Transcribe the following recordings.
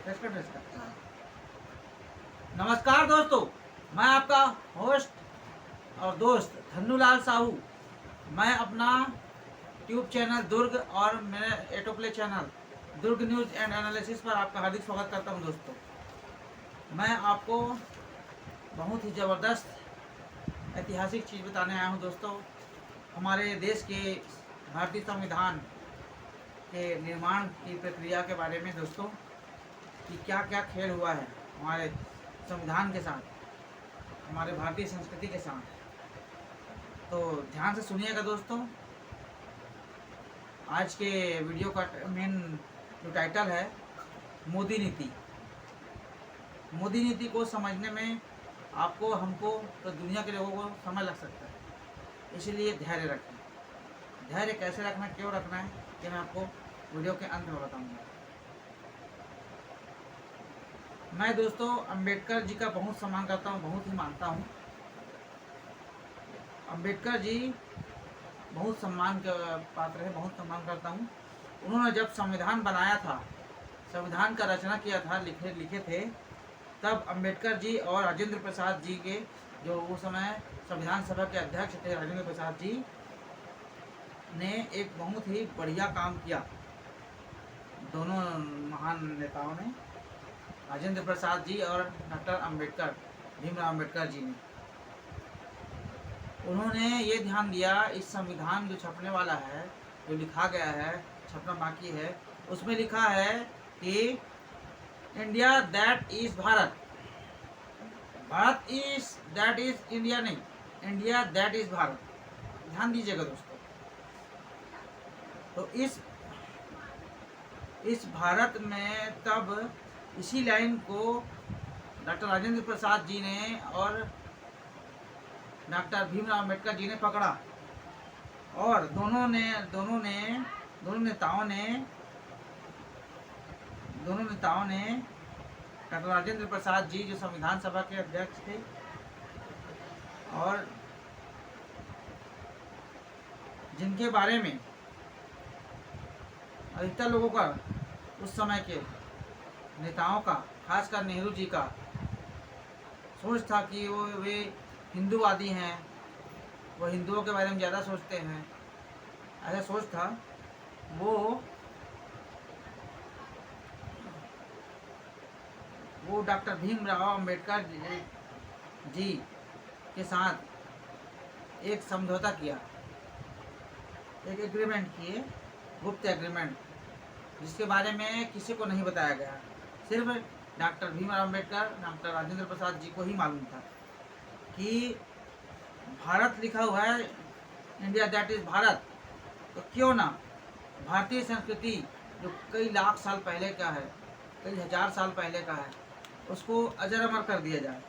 हाँ। नमस्कार दोस्तों, मैं आपका होस्ट और दोस्त धन्नूलाल साहू। मैं अपना ट्यूब चैनल दुर्ग और मेरे एटोप्ले channel Durg news and analysis पर आपका हार्दिक स्वागत करता हूं। दोस्तों, मैं आपको बहुत ही ज़बरदस्त ऐतिहासिक चीज़ बताने आया हूं। दोस्तों, हमारे देश के भारतीय संविधान के निर्माण की प्रक्रिया के बारे में दोस्तों, कि क्या क्या खेल हुआ है हमारे संविधान के साथ, हमारे भारतीय संस्कृति के साथ। तो ध्यान से सुनिएगा दोस्तों। आज के वीडियो का मेन जो टाइटल है, मोदी नीति। मोदी नीति को समझने में आपको, हमको, तो दुनिया के लोगों को समय लग सकता है, इसलिए धैर्य रखें। धैर्य कैसे रखना, क्यों रखना है, ये मैं आपको वीडियो के अंत में बताऊंगा। मैं दोस्तों अंबेडकर जी का बहुत सम्मान करता हूँ, बहुत ही मानता हूँ। अंबेडकर जी बहुत सम्मान के पात्र है, बहुत सम्मान करता हूँ। उन्होंने जब संविधान बनाया था, संविधान का रचना किया था, लिखे थे, तब अंबेडकर जी और राजेंद्र प्रसाद जी के, जो उस समय संविधान सभा के अध्यक्ष थे, राजेंद्र प्रसाद जी ने एक बहुत ही बढ़िया काम किया। दोनों महान नेताओं ने, राजेंद्र प्रसाद जी और डॉक्टर अम्बेडकर, भीमराव अम्बेडकर जी ने, उन्होंने ये ध्यान दिया, इस संविधान जो छपने वाला है, जो लिखा गया है, छपना बाकी है, उसमें लिखा है कि India that is Bharat. Bharat is that is India नहीं, इंडिया दैट इज भारत। ध्यान दीजिएगा दोस्तों। तो इस भारत में तब इसी लाइन को डॉक्टर राजेंद्र प्रसाद जी ने और डॉक्टर भीमराव अम्बेडकर जी ने पकड़ा, और दोनों नेताओं ने डॉक्टर राजेंद्र प्रसाद जी, जो संविधान सभा के अध्यक्ष थे, और जिनके बारे में अधिकतर लोगों का, उस समय के नेताओं का, खासकर नेहरू जी का सोच था कि वे हिंदूवादी हैं, वो हिंदुओं के बारे में ज़्यादा सोचते हैं, ऐसा सोच था। वो डॉक्टर भीमराव अम्बेडकर जी के साथ एक समझौता किया, एक एग्रीमेंट किए, गुप्त एग्रीमेंट, जिसके बारे में किसी को नहीं बताया गया। सिर्फ डॉक्टर भीमराव अम्बेडकर, डॉक्टर राजेंद्र प्रसाद जी को ही मालूम था कि भारत लिखा हुआ है, इंडिया दैट इज भारत, तो क्यों ना भारतीय संस्कृति, जो कई लाख साल पहले का है, कई हजार साल पहले का है, उसको अजर अमर कर दिया जाए।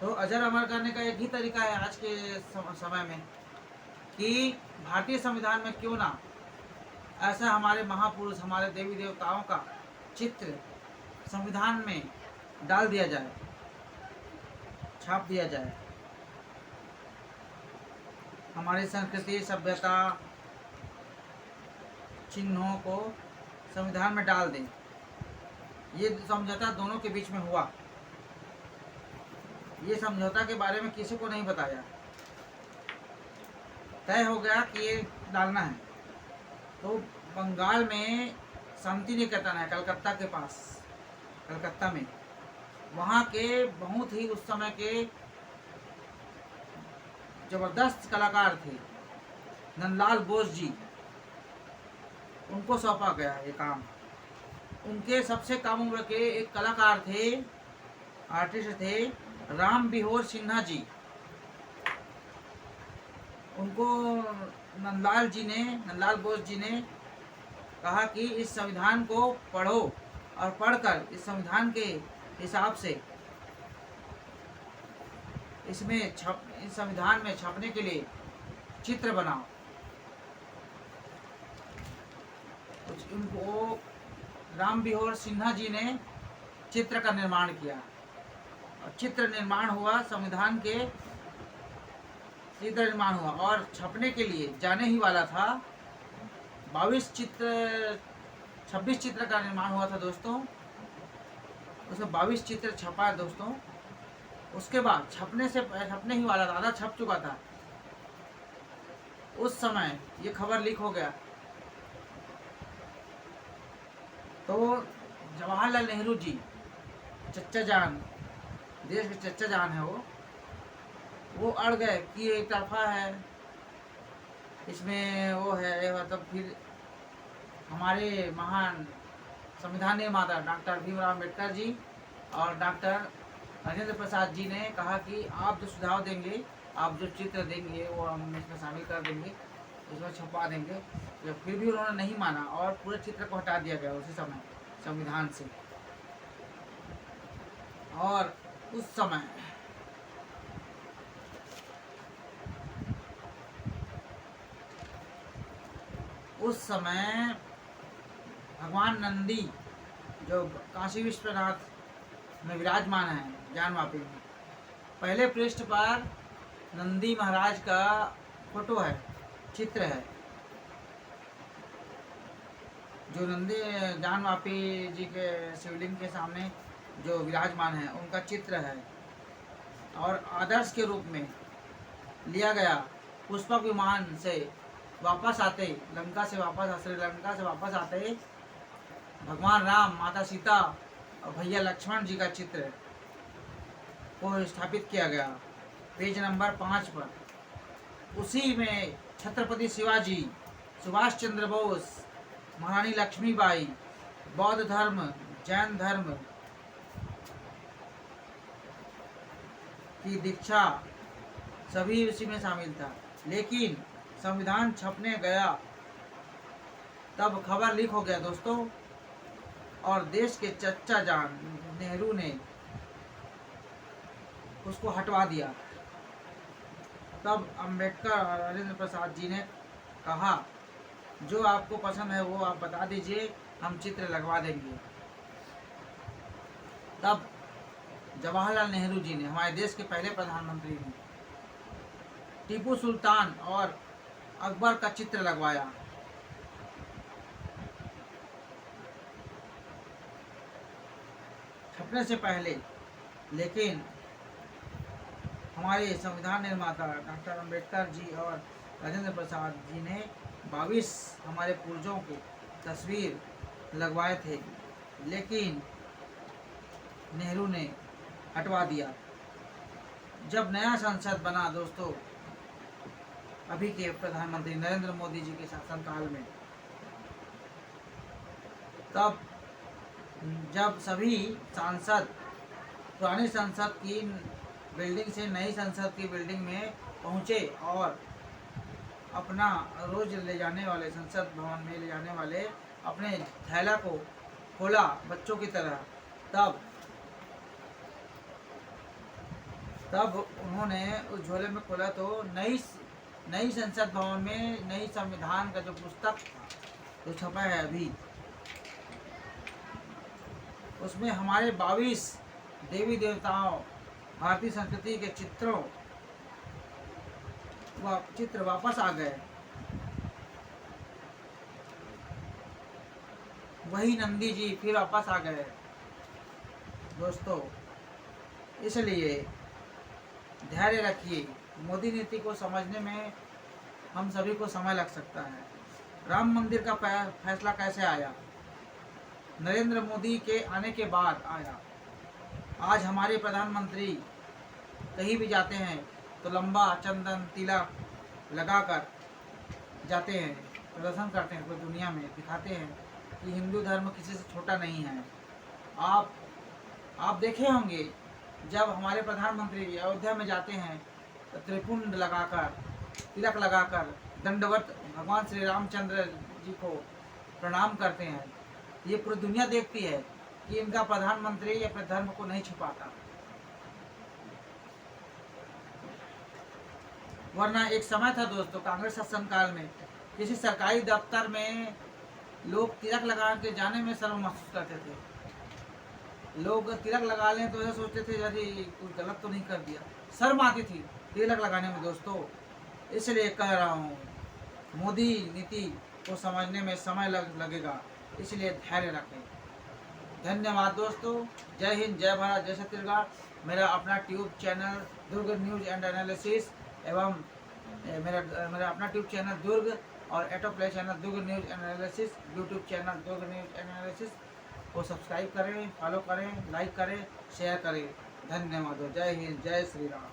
तो अजर अमर करने का एक ही तरीका है आज के समय में, कि भारतीय संविधान में क्यों ना ऐसा हमारे महापुरुष, हमारे देवी देवताओं का चित्र संविधान में डाल दिया जाए, छाप दिया जाए। हमारी संस्कृति, सभ्यता, चिन्हों को संविधान में डाल दें। ये समझौता दोनों के बीच में हुआ। ये समझौता के बारे में किसी को नहीं बताया, तय हो गया कि ये डालना है। तो बंगाल में शांति निकेतन है, कलकत्ता के पास, कलकत्ता में, वहाँ के बहुत ही उस समय के जबरदस्त कलाकार थे, नंदलाल बोस जी, उनको सौंपा गया ये काम। उनके सबसे कम उम्र के एक कलाकार थे, आर्टिस्ट थे, राम बिहोर सिन्हा जी। उनको नंदलाल बोस जी ने कहा कि इस संविधान को पढ़ो, और पढ़कर इस संविधान के हिसाब से इस संविधान में छपने के लिए चित्र बनाओ। उनको राम बिहोर सिन्हा जी ने चित्र का निर्माण किया, और चित्र निर्माण हुआ, संविधान के चित्र निर्माण हुआ, और छपने के लिए जाने ही वाला था। 22 चित्र 26 चित्र का निर्माण हुआ था दोस्तों। उसमें 22 चित्र छपा है दोस्तों। उसके बाद छपने ही वाला था, आधा छप चुका था। उस समय ये खबर लीक हो गया तो जवाहरलाल नेहरू जी, चच्चा जान, देश के चच्चा जान है वो अड़ गए कि एक तरफा है, इसमें वो है, मतलब फिर हमारे महान संविधान निर्माता डॉक्टर भीमराव अम्बेडकर जी और डॉक्टर राजेंद्र प्रसाद जी ने कहा कि आप जो सुझाव देंगे, आप जो चित्र देंगे वो हम इसमें शामिल कर देंगे, इसमें छपवा देंगे। तो फिर भी उन्होंने नहीं माना और पूरे चित्र को हटा दिया गया उसी समय संविधान से। और उस समय भगवान नंदी जो काशी विश्वनाथ में विराजमान है ज्ञानवापी में, पहले पृष्ठ पर नंदी महाराज का फोटो है, चित्र है। जो नंदी ज्ञानवापी जी के शिवलिंग के सामने जो विराजमान है उनका चित्र है। और आदर्श के रूप में लिया गया पुष्पक विमान से वापस आते, श्रीलंका से वापस आते भगवान राम, माता सीता और भैया लक्ष्मण जी का चित्र को स्थापित किया गया पेज नंबर 5 पर। उसी में छत्रपति शिवाजी, सुभाष चंद्र बोस, महारानी लक्ष्मीबाई, बौद्ध धर्म, जैन धर्म की दीक्षा सभी उसी में शामिल था। लेकिन संविधान छपने गया तब खबर लीक हो गया दोस्तों, और देश के चच्चा जान नेहरू ने उसको हटवा दिया। तब अंबेडकर और राजेंद्र प्रसाद जी ने कहा जो आपको पसंद है वो आप बता दीजिए, हम चित्र लगवा देंगे। तब जवाहरलाल नेहरू जी ने, हमारे देश के पहले प्रधानमंत्री ने, टीपू सुल्तान और अकबर का चित्र लगवाया। छपने से पहले। लेकिन हमारे संविधान निर्माता डॉक्टर अंबेडकर जी और राजेंद्र प्रसाद जी ने 22 हमारे पूर्वजों की तस्वीर लगवाए थे, लेकिन नेहरू ने हटवा दिया। जब नया संसद बना दोस्तों, अभी के प्रधानमंत्री नरेंद्र मोदी जी के शासनकाल में, तब जब सभी सांसद पुरानी संसद की बिल्डिंग से नई संसद की बिल्डिंग में पहुंचे और अपना रोज ले जाने वाले, संसद भवन में ले जाने वाले अपने थैला को खोला बच्चों की तरह, तब उन्होंने उस झोले में खोला तो नई संसद भवन में नई संविधान का जो पुस्तक जो छपा है अभी, उसमें हमारे 22 देवी देवताओं, भारतीय संस्कृति के चित्र वापस आ गए। वही नंदी जी फिर वापस आ गए दोस्तों। इसलिए धैर्य रखिए। मोदी नीति को समझने में हम सभी को समय लग सकता है। राम मंदिर का फैसला कैसे आया? नरेंद्र मोदी के आने के बाद आया। आज हमारे प्रधानमंत्री कहीं भी जाते हैं तो लंबा चंदन तिलक लगाकर जाते हैं, प्रदर्शन करते हैं, पूरी दुनिया में दिखाते हैं कि हिंदू धर्म किसी से छोटा नहीं है। आप देखे होंगे जब हमारे प्रधानमंत्री अयोध्या में जाते हैं तो त्रिपुंड लगाकर, तिलक लगाकर दंडवत भगवान श्री रामचंद्र जी को प्रणाम करते हैं। ये पूरी दुनिया देखती है कि इनका प्रधानमंत्री अपने धर्म को नहीं छुपाता। वरना एक समय था दोस्तों, कांग्रेस शासनकाल में किसी सरकारी दफ्तर में लोग तिलक लगा के जाने में शर्म महसूस करते थे। लोग तिलक लगा लें तो ऐसा सोचते थे अरे कुछ गलत तो नहीं कर दिया, शर्म आती थी तिलक लगाने में दोस्तों। इसलिए कह रहा हूँ, मोदी नीति को समझने में समय लगेगा, इसलिए धैर्य रखें। धन्यवाद दोस्तों। जय हिंद, जय भारत, जय छत्तीसगढ़। मेरा अपना tube channel Durg news and analysis एवं मेरा अपना ट्यूब चैनल दुर्ग और एटोप्ले channel Durg news and analysis, YouTube channel Durg news and analysis को सब्सक्राइब करें, फॉलो करें, लाइक करें, शेयर करें। धन्यवाद। जय हिंद, जय श्री राम।